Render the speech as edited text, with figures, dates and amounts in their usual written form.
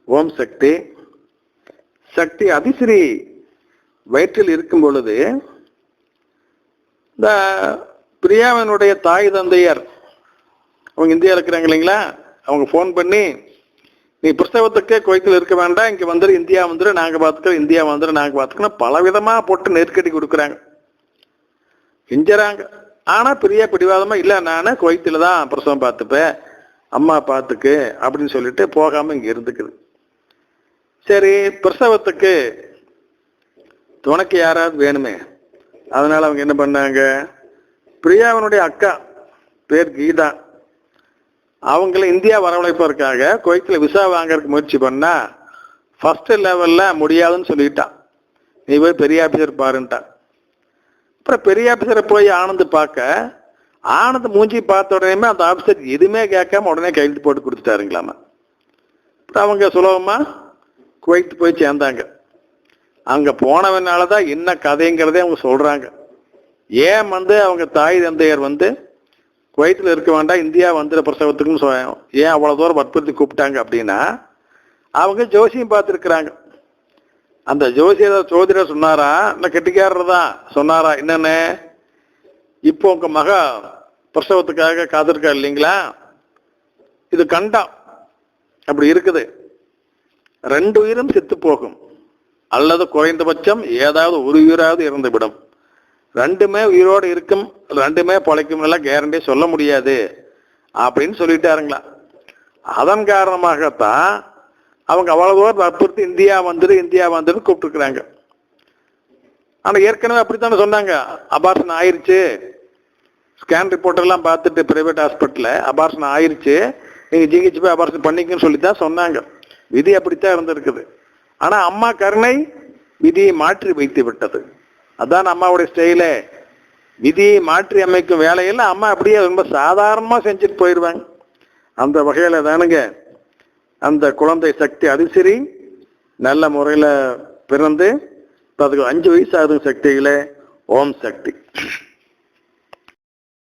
ஓம் சக்தி. சக்தி அதிசிறி வயிற்றில் இருக்கும் பொழுது இந்த பிரியாவினுடைய தாய் தந்தையர் அவங்க இந்தியா இருக்கிறாங்க இல்லைங்களா, அவங்க ஃபோன் பண்ணி நீ பிரசவத்துக்கு குவைத்தில் இருக்க வேண்டாம், இங்கே வந்துரு, இந்தியா வந்துரு, நாங்கள் பார்த்துக்கிறோம், இந்தியா வந்துரு, நாங்கள் பார்த்துக்கிறோம், பலவிதமாக போட்டு நெருக்கடி கொடுக்குறாங்க, செஞ்சுறாங்க. ஆனால் பிரியா பிடிவாதமாக இல்லை, நான் குவைத்தில் தான் பிரசவம் பார்த்துப்பேன், அம்மா பார்த்துக்கு அப்படின்னு சொல்லிட்டு போகாமல் இங்கே இருந்துக்குது. சரி, பிரசவத்துக்கு துணைக்கு யாராவது வேணுமே, அதனால அவங்க என்ன பண்ணாங்க, பிரியாவினுடைய அக்கா பேர் கீதா, அவங்கள இந்தியா வரவழைப்பதற்காக குவைத்தில் விசா வாங்கறதுக்கு முயற்சி பண்ணா ஃபர்ஸ்ட் லெவலில் முடியாதுன்னு சொல்லிட்டான், நீ போய் பெரிய ஆஃபீஸர் பாருன்ட்டான். அப்புறம் பெரிய ஆஃபீஸரை போய் ஆனந்த் பார்க்க, ஆனந்த் மூஞ்சி பார்த்த உடனே அந்த ஆஃபீஸர் எதுவுமே கேட்காம உடனே கையெழுத்து போட்டு கொடுத்துட்டாருங்களாமா. அப்புறம் அவங்க சுலபமாக குவைத்து போய் சேர்ந்தாங்க. அங்கே போனவனால தான் என்ன கதைங்கிறதே அவங்க சொல்கிறாங்க. ஏன் அவங்க தாய் தந்தையர் குவைத்தில் இருக்க வேண்டாம், இந்தியா வந்துட பிரசவத்துக்குன்னு ஏன் அவ்வளோ தூரம் வற்புறுத்தி கூப்பிட்டாங்க அப்படின்னா, அவங்க ஜோசியம் பார்த்துருக்குறாங்க. அந்த ஜோதிடர் சொன்னாரா, இல்லை கெட்டிக்காரர் தான் சொன்னாரா, என்னென்ன இப்போ உங்கள் மக பிரசவத்துக்காக காத்திருக்கா இல்லைங்களா, இது கண்டம் அப்படி இருக்குது, 2 உயிரும் செத்து போகும் அல்லது குறைந்தபட்சம் ஏதாவது ஒரு உயிராவது இறந்துவிடும், 2மே உயிரோடு இருக்கும், 2மே பிழைக்கும், எல்லாம் கேரண்டி சொல்ல முடியாது அப்படின்னு சொல்லிட்டாருங்களா. அதன் காரணமாகத்தான் அவங்க அவ்வளவு தூரம் வற்புறுத்தி இந்தியா வந்துன்னு கூப்பிட்டுருக்குறாங்க. ஆனால் ஏற்கனவே அப்படித்தானே சொன்னாங்க, அபார்ஷன் ஆயிடுச்சு, ஸ்கேன் ரிப்போர்ட் எல்லாம் பார்த்துட்டு பிரைவேட் ஹாஸ்பிட்டலில் அபார்ஷன் ஆயிடுச்சு, நீங்கள் ஜிஹெச் போய் அபார்ஷன் பண்ணிக்கன்னு சொல்லி தான் சொன்னாங்க. விதி அப்படித்தான் இருந்திருக்குது. ஆனால் அம்மா கருணை விதியை மாற்றி வைத்து விட்டது. அதான் அம்மாவுடைய ஸ்டைலே, விதியை மாற்றி அமைக்கும் வேலையில் அம்மா அப்படியே ரொம்ப சாதாரணமாக செஞ்சுட்டு போயிடுவாங்க. அந்த வகையில் தானுங்க அந்த குழந்தை சக்தி அதிசிறி நல்ல முறையில் பிறந்து அதுக்கு 5 வயசு ஆகுது சக்திகளே. ஓம் சக்தி.